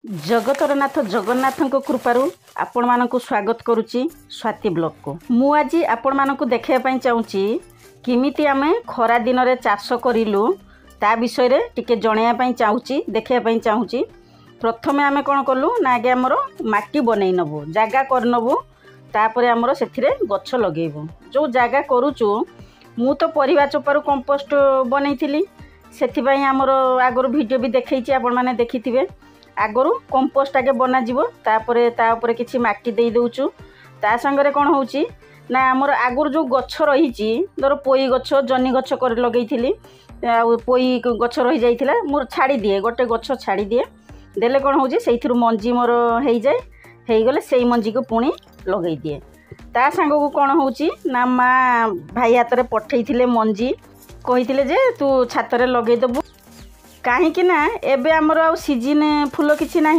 जगतर नाथ जगन्नाथ कृपारू आपण मानक स्वागत करुच्ची स्वाति ब्लॉग को मु आज आपण मानक देखापी चाहूँगी किमिति आमे खरा दिन रे चाष करिलु ता विषय रे टिके जणाइबा चाहूँगी देखापी चाहूँगी। प्रथमे आमे कौन कलु ना आगे आमर माटी बनई नबु जगह कर नबु तापर आमर से गछ लगेबु। जो जगह करुचु मु तो परिवा चोपारू कंपोस्ट बनई से आमर आगर वीडियो भी देखी आपण माने देखिथिबे। आगरू कंपोस्ट आगे बनाଯିव तापरे तापरे किछि माटी दे दउचु ता संगरे कोन होउची ना हमर आगरू जो गछ रहिची धर पोई गछ जन्नी गछ कर लगेइथिली पोई गछ रहि जाइथिला मोर छाड़ी दिए गोटे गछ छाड़ी दिए देले कोन होउची सेइथिरु मंजी मोर हेइ जाय हेइ गले सेइ मंजी को पुणी लगेइ दिए। ता संग को कोन होउची ना मा भाई हाथ रे पठेइथिले मंजी कहिथिले जे तू छात रे लगेइ दबु कहीं ना एबे आमर आ सीजन फूल किसी ना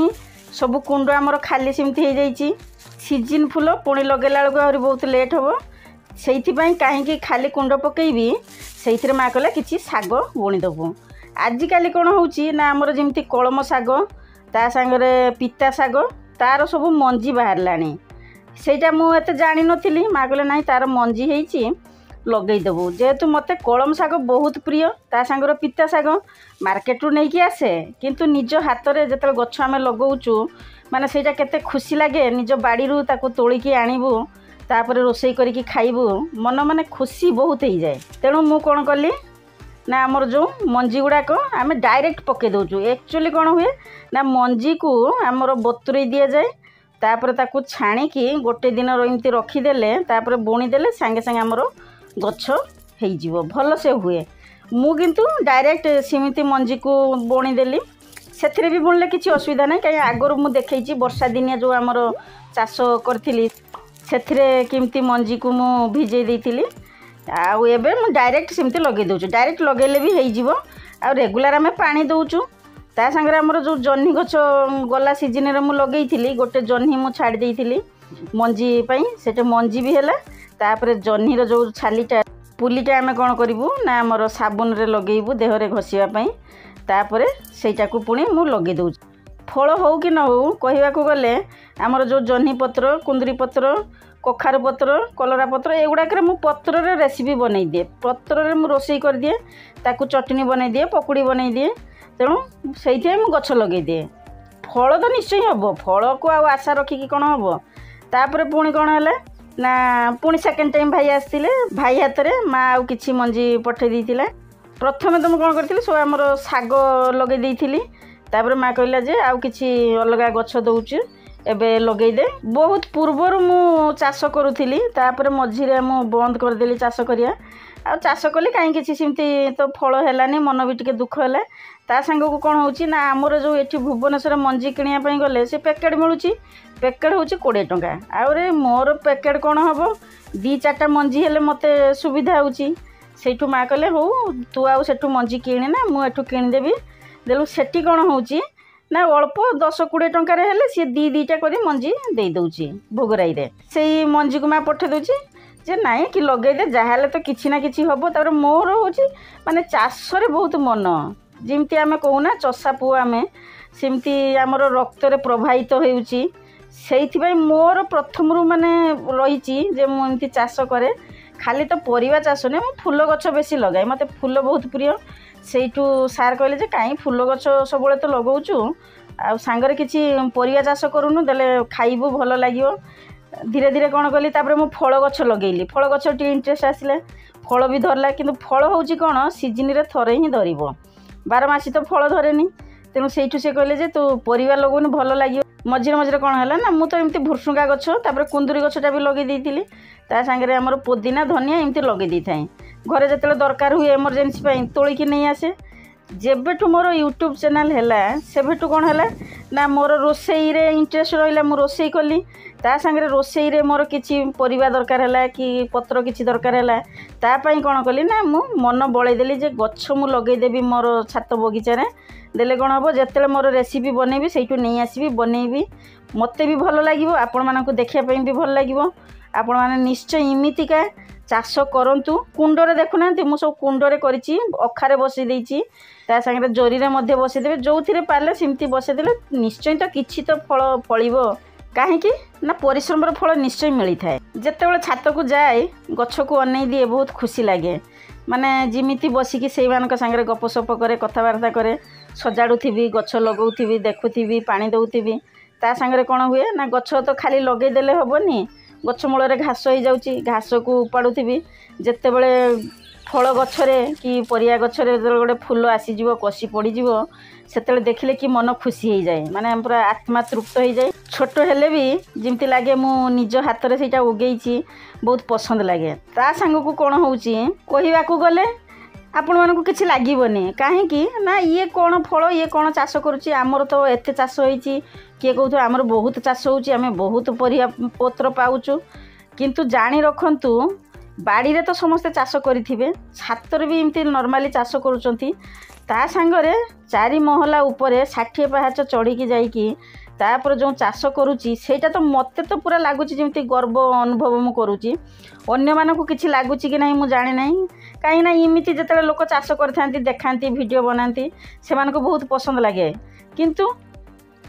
सब कुंड आमर खाली सेमती हो जाइए सीजन फूल पुणी लगेला बेलू आहरी बहुत लेट हम से कहीं खाली कुंड पकईबी से माँ कहले किसी साग बुणीदेबू। आजिकल कौन होना आमर जमी कलम साग ता सांगरे पिता साग तार सब मंजी बाहर लानी सेटा मुझे जानी नी माँ कहले ना तार मंजी होती लगेदेबू। जेहेतु मत कलम साग बहुत प्रिय ता सांगर पिता साग मार्केट नहीं कि आसे किंतु निज हाथ में जो गछ आम लगाऊचु माने सेटा केते खुशी लगे निज बाड़ी ताको तोलिकी आणबू तापर रोसई करिकी खाइबू मन माने खुशी बहुत हो जाए। तेणु मु कौन कली ना आमर जो मंजी गुड़ाक आम डायरेक्ट पके दौचु। एक्चुअली कौन हुए ना मंजी को आमर बतुरई दि जाए तापर ताको छाणिकी गोटे दिन एमती रखीदेले तापर बुणीदेले सांगे सांगे आमर गछ हो भल से हुए। मु किंतु डायरेक्ट सीमिति मंजी को बुणीदेली से भी बुणले किसी असुविधा नहीं कहीं आगर मु देखी वर्षा दिनिया जो आमर चाष करी से किमती मंजी को मु भिजे देती आउ एबे मु डायरेक्ट सेमती लगे दूँ डायरेक्ट लगेले भी हो आ रेगुलर आम पानी दौचु ता संगे आमर जो जन्नी गछ गला सीजन रे मु लगेइथिली गोटे जन्नी मु छाड़ी देइथिली मंजी पई सेटे मंजी भी हैला तापर जन्नी रो जो छालीटा पुलीटा आम कौन करूँ ना आमर साबुन रे लगेबू देहरे घसीवाई तापर सेटा को पुणी मु लगे दौ। फल हो कि न हो कहवाक गले आमर जो जन्नी पत्र कुंदरी पत्र कखारु पत्र कलरा पत्र एगुड़ाक मु पत्र रे रेसिपी बनई दिए पत्र रे मु रोसई कर दिए ताकू चटनी बनई दिए पकुड़ी बनई दिए तेणु से मु गछ लगे दिए। फल तो निश्चय हम फल को आशा रखिकी कौन हम तापर पुणी कौन है ना पुणी सेकेंड टाइम भाई आसते भाई हाथ में माँ आउ कि मंजी पठे देती प्रथम तो मुझे कौन करी सब आमर साग लगे देती तापर माँ कहला जे आउ कि अलग गछ दौचु एबे लगेदे। बहुत पूर्वर मु चाष करुली तापर मझीरे मु बंद करदेली चाष करिया आ चाष कली कहीं किसी सेमती तो फल हैलानी मन भी टिके दुख है ता सांग को कौन होची ना आमर जो ये भुवनेश्वर मंजी किणापी गले से पैकेट मिलूँ पैकेट हूँ 20 टंका आउे मोर पैकेट कौन हम 2-4टा मंजी हेले मते सुविधा होची सेठू माँ कहले हो तू आउ सेठू मंजी किणी ना मुझे किणीदेवी देलु सेठी कौन होची ना अल्प 10-20 टंकार हेले सी 2-2टा कर मंजी दे दौची भोगराई रे से मंजी को माँ पठे दौची जे नाई कि लगेदे जहाँ तो किसी ना कि हम तापर मोर होची माने चाष रे बहुत मन जमती आम कहूना चषा पुआ आम सेमती आमर रक्त रे प्रभावित होउची से मोर प्रथम रू माने रही जे मुझे चाष करे खाली तो परिवा चाष नहीं मुझे फूल गछ बेसी लगाए मत फूल बहुत प्रिय सेठू सार कहले जे कहीं फूल गछ सब तो लगाऊचु आ सांगरे किसी परिवा चाष करूनु देले खाइबू भल लगे। धीरे धीरे कौन कली तापर मु फल गछ लगेली फल गछ टी इंटरेस्ट आसला फल भी धरला किंतु फल होची कौन सीजन रे थरे ही धरिबो 12 मासी तो फल धरेनी तेणु सेठू से कहले जे तू परिवा लगौनी भल लगे। मझे मझे कौन है ना मुझे तो एमती भुरसुंगा गछ तापर कुंदुरी गछटा भी लगे देती ता सांगे आमर पुदीना धनिया एमती लगे दी थाए घरे जो दरकार हुए इमरजेंसी तोलिकी नहीं आसे। जेबेठू मोर यूट्यूब चैनल है सेबेठू कौन है ना मोर रोसई रे इंटरेस्ट रहा मु रोसई कली ता सांगे रोसई रे मोर किछि परिवा दरकार है कि पत्र किछि दरकार है तापाई कौन कली ना मु मन बलैदेली जे गछ मु लगेदेवी मोर छात बगीचार देले कौन हम जिते मोर रेसिपी बनैबी से नहीं आसबि बनैबी मत भी भल लगे आपण मानक देखापी भी भल लगे आपण मैंने निश्चय इमितिका चाष करूँ। कुंडरे देखुना मुझे सब कुंडरे करी अखारे बसई देती ता सागर जरी में बसईदे जो थे पारे सेमती बसईदे निश्चय तो किसी तो फल फल कहीं ना परिश्रम फल निश्चय मिली थाए। जिते छात को जाए गछ को अनै दिए बहुत खुशी लगे माने जिमिति बसिकी से सागर गपसप करे कथबार्ता करे सजाड़ुथी गछ लगौथी देखुथी पानी दौथी ता सागर कौन हुए ना गछ तो खाली लगेदेले हेनी गछ मूल घास हो जाऊँगी घास को उपाड़ुथी जिते बड़े फल गछरे कि परिया गछरे गोटे फूल आसीज कषि पड़ज से देखिले कि मन खुशी हो जाए माने पूरा आत्मा तृप्त हो जाए। छोट हेले भी जमती लगे मु निज हाथ में से उगेई बहुत पसंद लगे। ता सांग को कौन हो कहवाक गले आपण मानक किसी लगभग कहीं ना ये कौन फल ये कौन चाष करुच्ची आमर तो एत चाष होती किए कहते आमर बहुत चाष होमें बहुत परिया पत्र पाऊँ किंतु जानी रखु बाड़ी रे तो समस्ते चाष करेंगे छातर भी एमती नॉर्मली चाष करुँच ता सांगरे 4 महला उपरे 60 पाहाच चढ़ी जाइकी तापर जो चाष करुच्ची सेटा तो मते तो पूरा लगुच जमी गर्व अनुभव मु करुच्ची अन्य मानक किसी लगुच कि नहीं मुझे जाने ना कहीं इमिति जिते लोक चाष कर देखाती वीडियो बनाती से बहुत पसंद लगे किंतु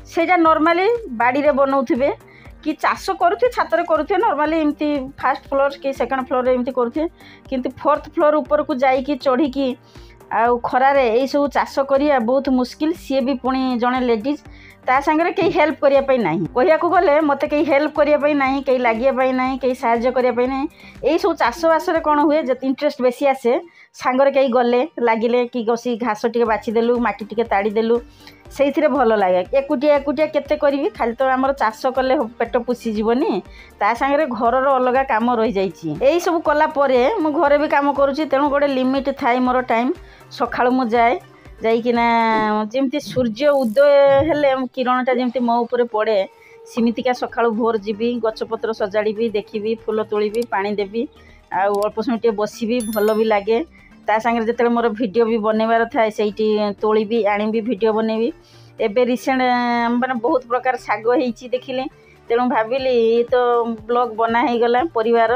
सेटा नॉर्मली बाड़ी रे बनाऊे कि चाष करुथे छाତରେ करुथे नॉर्मली एमती फर्स्ट फ्लोर कि सेकंड फ्लोर एमती करुथे किंतु 4th फ्लोर ऊपर को जाइकी चढ़ी आउ खरारे यही सब चाष करिया बहुत मुश्किल सी भी पुणी जड़े लेडीज ता सांगरे कहीं हेल्प करने ना कहवाक गले मत कहीं हेल्प करने ना कहीं लगे ना कहीं साहाय्य करने ना यही सब चाषबास कौन हुए इंटरेस्ट बेसी आसे सांगरे कहीं गले लगिले कि बसी घास टे बाछीदेलु मटी टे ताड़ीदेलु से भल लगे एकुटिया एकुटिया केते करी खाली तो आमर चाष कले पेट पोषीजनी ता सांगरे घरर अलग काम रही जाइए यही सब कलापर मु घरे भी काम करुँची तेणु गोटे लिमिट थाए मोर टाइम सकाळु मु जाए जाइकिना जमती सूर्य उदय हेले किरणटा जमती मो ऊपर पड़े सेमितिका सकाळु भोर जीवी गछपत्र सजाड़ी देखी फूल तोड़ी पानी देवी आउ अल्प समय बसबी भल भी लगे ता सांगे जिते मोर वीडियो भी बनवार थाए से तोड़ी आनी वीडियो बनैबी एबे रिसेंट माने बहुत प्रकार साग होती देखिले तेणु भाविली ये तो ब्लॉग बना हो गला परिवार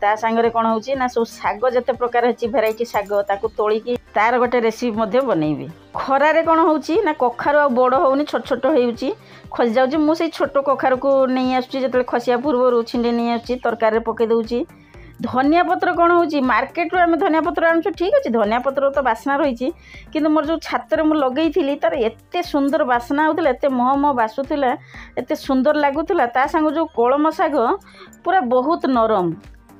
ता सांगरे कौन होची ना सब साग जिते प्रकार अच्छी भेराइटी साग ताकू तोलिकी तार गोटे रेसिपी बनैबी। खरारे कौन होची ना कखारु आ बड़ होनी छोट छोट होउची खसी जाउची मुझे छोट कखारु को नहीं आसुची जते खसिया पूर्व छिंडे नहीं आसुची तरकारी पके दउची। धनिया पत्र कौन होची मार्केट रो आम धनिया पत्र आनु ठीक अच्छे धनिया पत्र तो बास्ना रही किंतु मोर जो छातर मु लगेइथिली तार एते सुंदर बास्ना होतिला एते मह मह बासुतिला एते सुंदर लागुतिला ता संग जो कलम साग पूरा बहुत नरम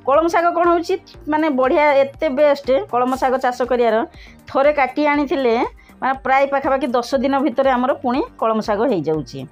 कलम साग कौन होची माने बढ़िया एते बेस्ट कलम साग चाष करियार थरे काटी आनीथिले माने प्राय पाखापाखि 10 दिन भितर आमर पुणी कलम साग हो जाउची।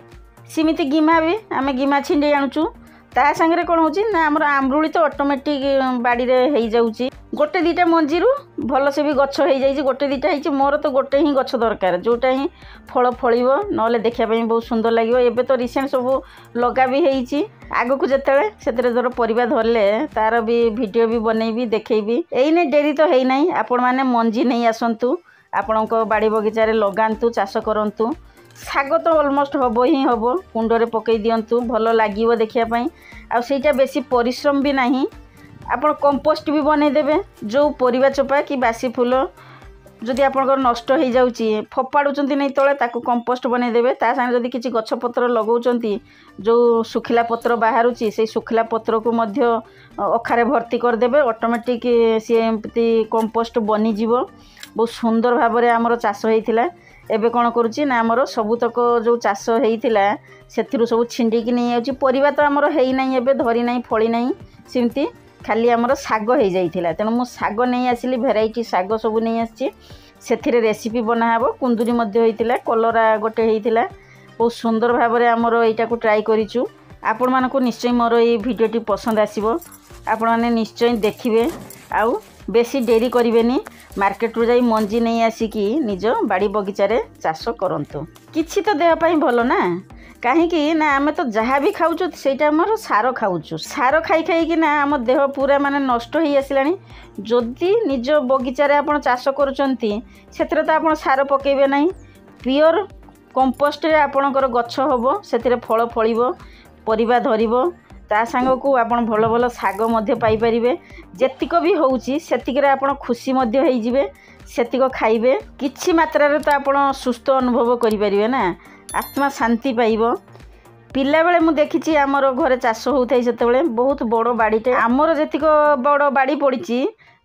सिमिति गिमा भी आम गिमा छिंडे आणुचु ता सांगरे कौन होची ना आमर आम्बुली तो ऑटोमेटिक बाड़ी रे हो जाउची गोटे दीटा मंजीरू भल से भी गछ हो जाइए गोटे दीटा होती मोर तो गोटे ही गछ दरकार जोटा ही फल फलिबो नले देखापी बहुत सुंदर लगे। एबे तो रिसेंट सब लगा भी होती आग को जिते से धर परिवा धरले तार भी वीडियो भी बनैबी देखैबी एने डेरी तो है ना आपण मैंने मंजी नहीं आसतु आपण बाड़ी बगीचारे लगातु चाष करतु साग तो ऑलमोस्ट हम ही हम कुंडरे पकई दिंतु भल लगे देखापी आईटा बेसी परिश्रम भी नहीं आपण कंपोस्ट भी बनईदेवे जो परिवा चोपा कि बासी फूल जदि आपंकर नष्ट हो जाऊँगी फोपाड़ुंट नहीं तले ताकू कंपोस्ट बनईदेवे ता सागे जदि किसी गछपत्र लगाउंट जो सुखिला पत्र बाहर से सुखिला पत्र को मध्य अखारे भर्ती करदेवे ऑटोमेटिक सी एमती कंपोस्ट बनीज बहुत सुंदर भाव में आमर चाष होता एबे कौन करुच्ची ना आमर सबुतक जो चाष होता से सब छिंडिकी नहीं आउची परिवा तो आमर है ना एबे धरी ना फली ना सेमती खाली आमर साग हो जाइथिला तेणु मु साग नहीं आसिली भेराइटी साग सब नहीं आसी से रेसिपी बनाहब कुंदुरी होता कलरा गोटे होता बहुत सुंदर भाव में आमर यहाँ को ट्राई करूँ आपण मानक निश्चय मोर ये भिडियोटी पसंद आसो आपण मैंने निश्चय देखिए आउ बेसी डेरी करेनि मार्केट रू जाई मंजी नहीं आसिकी निज बाड़ी बगीचारे चाष करंतु किछि तो देहपाई भल ना कहीं ना आम तो जहाँ भी खाऊँ से सार खाऊँ सार खाई खाई ना आम देह पूरा माने नष्ट हो आसला जदि निज बगीचारे आप चाष कर तो आप सार पकेबे ना प्योर कंपोस्ट आपणकर गछ हम से फल फल परिवा धरब ତା ସାଙ୍ଗକୁ ଆପଣ ଭଲ ଭଲ ଶାଗ ମଧ୍ୟ ପାଇପାରିବେ। ଯେତିକ ବି ହେଉଛି ସେତିକିରେ ଆପଣ ଖୁସି ମଧ୍ୟ ହେଇଯିବେ, ସେତିକ ଖାଇବେ। କିଛି ମାତ୍ରାରେ ତ ଆପଣ ସୁସ୍ଥ ଅନୁଭବ କରିପାରିବେ ନା, ଆତ୍ମା ଶାନ୍ତି ପାଇବ। ପିଲାବେଳେ ମୁଁ ଦେଖିଛି ଆମର ଘରେ ଚାଷ ହେଉଥାଏ ସେତେବେଳେ ବହୁତ ବଡ଼ ବାଡ଼ିଟେ, ଆମର ଯେତିକ ବଡ଼ ବାଡ଼ି ପଡ଼ିଛି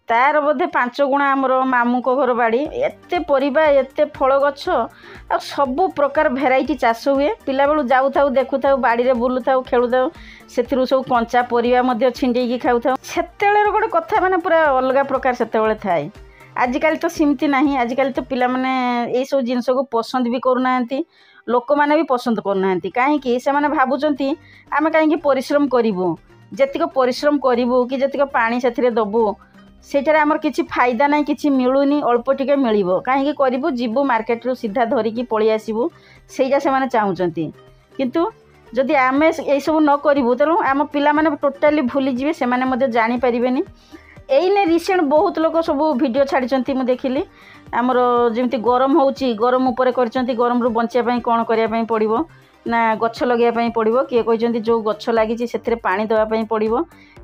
ତାର ବୋଧେ 5 ଗୁଣା ଆମର ମାମୁଁଙ୍କ ଘର ବାଡ଼ି। ଏତେ ପରିବା, ଏତେ ଫଳ ଗଛ ଆଉ ସବୁ ପ୍ରକାର ଭେରାଇଟି ଚାଷ ହୁଏ। ପିଲାବେଳୁ ଯାଉଥାଉ, ଦେଖୁଥାଉ, ବାଡ଼ିରେ ବୁଲୁଥାଉ, ଖେଳୁଥାଉ, ସେଥିରୁ ସବୁ କଞ୍ଚା ପରିବା ମଧ୍ୟ ଛିଣ୍ଡେଇକି ଖାଉଥାଉ। ସେତେବେଳର ଗୋଟେ କଥା ମାନେ ପୁରା ଅଲଗା ପ୍ରକାର ସେତେବେଳେ ଥାଏ। ଆଜିକାଲି ତ ସେମିତି ନାହିଁ। ଆଜିକାଲି ତ ପିଲାମାନେ ଏଇସବୁ ଜିନିଷକୁ ପସନ୍ଦ ବି କରୁନାହାନ୍ତି, ଲୋକମାନେ ବି ପସନ୍ଦ କରୁନାହାନ୍ତି। କାହିଁକି? ସେମାନେ ଭାବୁଛନ୍ତି ଆମେ କାହିଁକି ପରିଶ୍ରମ କରିବୁ, ଯେତିକ ପରିଶ୍ରମ କରିବୁ କି ଯେତିକ ପାଣି ସେଥିରେ ଦେବୁ ସେଇଟାରେ ଆମର କିଛି ଫାଇଦା ନାହିଁ, କିଛି ମିଳୁନି, ଅଳ୍ପ ଟିକେ ମିଳିବ, କାହିଁକି କରିବୁ, ଯିବୁ ମାର୍କେଟରୁ ସିଧା ଧରିକି ପଳେଇ ଆସିବୁ, ସେଇଟା ସେମାନେ ଚାହୁଁଛନ୍ତି। କିନ୍ତୁ ଯଦି ଆମେ ଏଇସବୁ ନ କରିବୁ ତେଣୁ ଆମ ପିଲାମାନେ ଟୋଟାଲି ଭୁଲିଯିବେ, ସେମାନେ ମଧ୍ୟ ଜାଣିପାରିବେନି। ଏଇନେ ରିସେଣ୍ଟ ବହୁତ ଲୋକ ସବୁ ଭିଡ଼ିଓ ଛାଡ଼ିଛନ୍ତି, ମୁଁ ଦେଖିଲି। ଆମର ଯେମିତି ଗରମ ହେଉଛି, ଗରମ ଉପରେ କରିଛନ୍ତି, ଗରମରୁ ବଞ୍ଚିବା ପାଇଁ କ'ଣ କରିବା ପାଇଁ ପଡ଼ିବ ନା ଗଛ ଲଗାଇବା ପାଇଁ ପଡ଼ିବ। କିଏ କହିଛନ୍ତି ଯେଉଁ ଗଛ ଲାଗିଛି ସେଥିରେ ପାଣି ଦେବା ପାଇଁ ପଡ଼ିବ।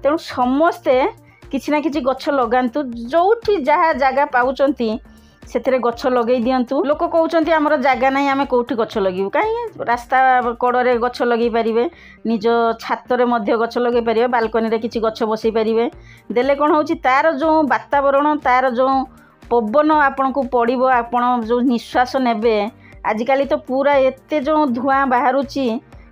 ତେଣୁ ସମସ୍ତେ କିଛି ନା କିଛି ଗଛ ଲଗାନ୍ତୁ, ଯେଉଁଠି ଯାହା ଜାଗା ପାଉଛନ୍ତି ସେଥିରେ ଗଛ ଲଗାଇ ଦିଅନ୍ତୁ। ଲୋକ କହୁଛନ୍ତି ଆମର ଜାଗା ନାହିଁ, ଆମେ କେଉଁଠି ଗଛ ଲଗାଇବୁ? କାହିଁକି? ରାସ୍ତା କଡ଼ରେ ଗଛ ଲଗାଇ ପାରିବେ, ନିଜ ଛାତରେ ମଧ୍ୟ ଗଛ ଲଗାଇ ପାରିବେ, ବାଲକନିରେ କିଛି ଗଛ ବସାଇ ପାରିବେ। ଦେଲେ କ'ଣ ହେଉଛି, ତା'ର ଯେଉଁ ବାତାବରଣ, ତା'ର ଯେଉଁ ପବନ ଆପଣଙ୍କୁ ପଡ଼ିବ, ଆପଣ ଯେଉଁ ନିଶ୍ୱାସ ନେବେ। ଆଜିକାଲି ତ ପୁରା ଏତେ ଯେଉଁ ଧୂଆଁ ବାହାରୁଛି,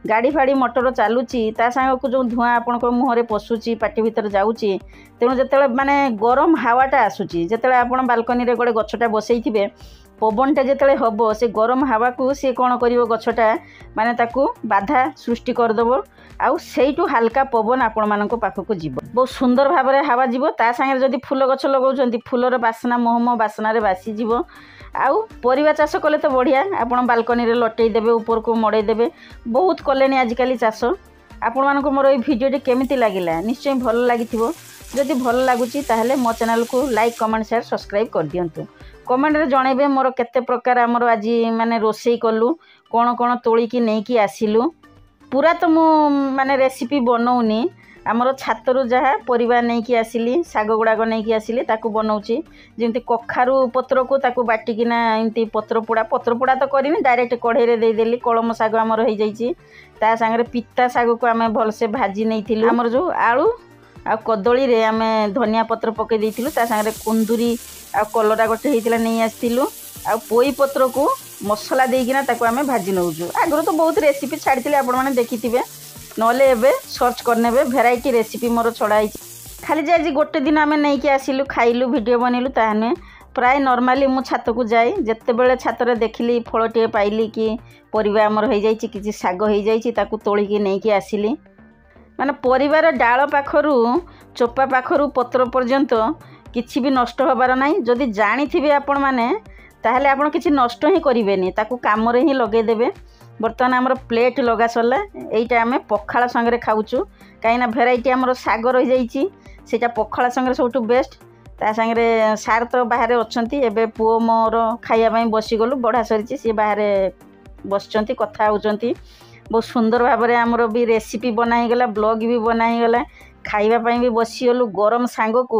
ଗାଡ଼ି ଫାଡ଼ି ମଟର ଚାଲୁଛି, ତା ସାଙ୍ଗକୁ ଯେଉଁ ଧୂଆଁ ଆପଣଙ୍କ ମୁହଁରେ ପଶୁଛି, ପାଟି ଭିତରେ ଯାଉଛି। ତେଣୁ ଯେତେବେଳେ ମାନେ ଗରମ ହାୱାଟା ଆସୁଛି, ଯେତେବେଳେ ଆପଣ ବାଲକନିରେ ଗୋଟେ ଗଛଟା ବସେଇଥିବେ, ପବନଟା ଯେତେବେଳେ ହେବ, ସେ ଗରମ ହାୱାକୁ ସିଏ କ'ଣ କରିବ, ଗଛଟା ମାନେ ତାକୁ ବାଧା ସୃଷ୍ଟି କରିଦେବ। ଆଉ ସେଇଠୁ ହାଲକା ପବନ ଆପଣମାନଙ୍କ ପାଖକୁ ଯିବ, ବହୁତ ସୁନ୍ଦର ଭାବରେ ହାୱା ଯିବ। ତା ସାଙ୍ଗରେ ଯଦି ଫୁଲ ଗଛ ଲଗାଉଛନ୍ତି, ଫୁଲର ବାସ୍ନା ମହମ ବାସ୍ନାରେ ବାସିଯିବ। ଆଉ ପରିବା ଚାଷ କଲେ ତ ବଢ଼ିଆ, ଆପଣ ବାଲକନିରେ ଲଟେଇ ଦେବେ, ଉପରକୁ ମଡ଼େଇ ଦେବେ। ବହୁତ କଲେଣି ଆଜିକାଲି ଚାଷ। ଆପଣମାନଙ୍କୁ ମୋର ଏଇ ଭିଡ଼ିଓଟି କେମିତି ଲାଗିଲା? ନିଶ୍ଚୟ ଭଲ ଲାଗିଥିବ। ଯଦି ଭଲ ଲାଗୁଛି ତାହେଲେ ମୋ ଚ୍ୟାନେଲକୁ ଲାଇକ୍, କମେଣ୍ଟ, ସେୟାର, ସବସ୍କ୍ରାଇବ୍ କରିଦିଅନ୍ତୁ। କମେଣ୍ଟରେ ଜଣାଇବେ ମୋର କେତେ ପ୍ରକାର ଆମର ଆଜି ମାନେ ରୋଷେଇ କଲୁ, କ'ଣ କ'ଣ ତୋଳିକି ନେଇକି ଆସିଲୁ। ପୁରା ତ ମୁଁ ମାନେ ରେସିପି ବନଉନି, ଆମର ଛାତରୁ ଯାହା ପରିବା ନେଇକି ଆସିଲି, ଶାଗ ଗୁଡ଼ାକ ନେଇକି ଆସିଲି, ତାକୁ ବନଉଛି। ଯେମିତି କଖାରୁ ପତ୍ରକୁ ତାକୁ ବାଟିକିନା ଏମିତି ପତ୍ରପୋଡ଼ା ତ କରିନି, ଡାଇରେକ୍ଟ କଢ଼େଇରେ ଦେଇଦେଲି। କଳମ ଶାଗ ଆମର ହେଇଯାଇଛି। ତା ସାଙ୍ଗରେ ପିତା ଶାଗକୁ ଆମେ ଭଲସେ ଭାଜି ନେଇଥିଲୁ। ଆମର ଯେଉଁ ଆଳୁ ଆଉ କଦଳୀରେ ଆମେ ଧନିଆ ପତ୍ର ପକାଇ ଦେଇଥିଲୁ, ତା ସାଙ୍ଗରେ କୁନ୍ଦୁରି ଆଉ କଲରା ଗୋଟେ ହେଇଥିଲା ନେଇ ଆସିଥିଲୁ। ଆଉ ପୋଇ ପତ୍ରକୁ ମସଲା ଦେଇକିନା ତାକୁ ଆମେ ଭାଜି ନେଉଛୁ। ଆଗରୁ ତ ବହୁତ ରେସିପି ଛାଡ଼ିଥିଲି, ଆପଣମାନେ ଦେଖିଥିବେ, ନହେଲେ ଏବେ ସର୍ଚ୍ଚ କରିନେବେ, ଭେରାଇଟି ରେସିପି ମୋର ଛଡ଼ା ହେଇଛି। ଖାଲି ଯେ ଆଜି ଗୋଟେ ଦିନ ଆମେ ନେଇକି ଆସିଲୁ, ଖାଇଲୁ, ଭିଡ଼ିଓ ବନେଇଲୁ ତାହା ନୁହେଁ। ପ୍ରାୟ ନର୍ମାଲି ମୁଁ ଛାତକୁ ଯାଏ, ଯେତେବେଳେ ଛାତରେ ଦେଖିଲି ଫଳଟିଏ ପାଇଲି କି ପରିବା ଆମର ହେଇଯାଇଛି, କିଛି ଶାଗ ହେଇଯାଇଛି, ତାକୁ ତୋଳିକି ନେଇକି ଆସିଲି। ମାନେ ପରିବାର ଡାଳ ପାଖରୁ ଚୋପା ପାଖରୁ ପତ୍ର ପର୍ଯ୍ୟନ୍ତ କିଛି ବି ନଷ୍ଟ ହେବାର ନାହିଁ। ଯଦି ଜାଣିଥିବେ ଆପଣମାନେ ତାହେଲେ ଆପଣ କିଛି ନଷ୍ଟ ହିଁ କରିବେନି, ତାକୁ କାମରେ ହିଁ ଲଗାଇଦେବେ। ବର୍ତ୍ତମାନ ଆମର ପ୍ଲେଟ୍ ଲଗା ସରିଲା। ଏଇଟା ଆମେ ପଖାଳ ସାଙ୍ଗରେ ଖାଉଛୁ, କାହିଁକିନା ଭେରାଇଟି ଆମର ଶାଗ ରହିଯାଇଛି, ସେଇଟା ପଖାଳ ସାଙ୍ଗରେ ସବୁଠୁ ବେଷ୍ଟ। ତା ସାଙ୍ଗରେ ସାର୍ ତ ବାହାରେ ଅଛନ୍ତି, ଏବେ ପୁଅ ମୋର ଖାଇବା ପାଇଁ ବସିଗଲୁ, ବଢ଼ା ସରିଛି, ସିଏ ବାହାରେ ବସିଛନ୍ତି, କଥା ହେଉଛନ୍ତି। ବହୁତ ସୁନ୍ଦର ଭାବରେ ଆମର ବି ରେସିପି ବନା ହେଇଗଲା, ବ୍ଲଗ୍ ବି ବନା ହେଇଗଲା, ଖାଇବା ପାଇଁ ବି ବସିଗଲୁ। ଗରମ ସାଙ୍ଗକୁ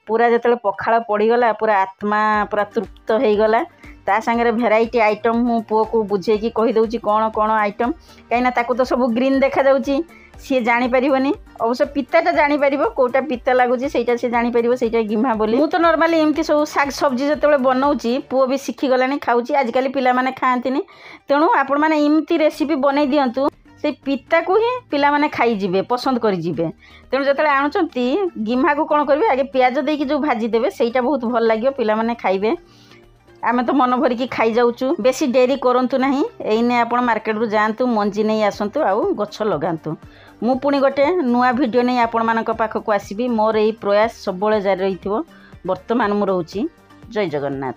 ପୁରା ଯେତେବେଳେ ପଖାଳ ପଡ଼ିଗଲା, ପୁରା ଆତ୍ମା ପୁରା ତୃପ୍ତ ହେଇଗଲା। ତା ସାଙ୍ଗରେ ଭେରାଇଟି ଆଇଟମ୍ ମୁଁ ପୁଅକୁ ବୁଝେଇକି କହିଦେଉଛି କ'ଣ କ'ଣ ଆଇଟମ୍, କାହିଁକିନା ତାକୁ ତ ସବୁ ଗ୍ରୀନ୍ ଦେଖାଯାଉଛି, ସିଏ ଜାଣିପାରିବନି। ଅବଶ୍ୟ ପିତାଟା ଜାଣିପାରିବ, କେଉଁଟା ପିତା ଲାଗୁଛି ସେଇଟା ସିଏ ଜାଣିପାରିବ, ସେଇଟା ଗିମା ବୋଲି। ମୁଁ ତ ନର୍ମାଲି ଏମିତି ସବୁ ଶାଗ ସବଜି ଯେତେବେଳେ ବନାଉଛି, ପୁଅ ବି ଶିଖିଗଲାଣି, ଖାଉଛି। ଆଜିକାଲି ପିଲାମାନେ ଖାଆନ୍ତିନି, ତେଣୁ ଆପଣମାନେ ଏମିତି ରେସିପି ବନେଇ ଦିଅନ୍ତୁ, ସେଇ ପିତାକୁ ହିଁ ପିଲାମାନେ ଖାଇଯିବେ, ପସନ୍ଦ କରିଯିବେ। ତେଣୁ ଯେତେବେଳେ ଆଣୁଛନ୍ତି ଗିମାକୁ କ'ଣ କରିବେ, ଆଗେ ପିଆଜ ଦେଇକି ଯେଉଁ ଭାଜିଦେବେ, ସେଇଟା ବହୁତ ଭଲ ଲାଗିବ, ପିଲାମାନେ ଖାଇବେ। ଆମେ ତ ମନ ଭରିକି ଖାଇଯାଉଛୁ। ବେଶୀ ଡେରି କରନ୍ତୁ ନାହିଁ, ଏଇନେ ଆପଣ ମାର୍କେଟରୁ ଯାଆନ୍ତୁ, ମଞ୍ଜି ନେଇ ଆସନ୍ତୁ, ଆଉ ଗଛ ଲଗାନ୍ତୁ। ମୁଁ ପୁଣି ଗୋଟେ ନୂଆ ଭିଡ଼ିଓ ନେଇ ଆପଣମାନଙ୍କ ପାଖକୁ ଆସିବି। ମୋର ଏଇ ପ୍ରୟାସ ସବୁବେଳେ ଜାରି ରହିଥିବ। ବର୍ତ୍ତମାନ ମୁଁ ରହୁଛି। ଜୟ ଜଗନ୍ନାଥ।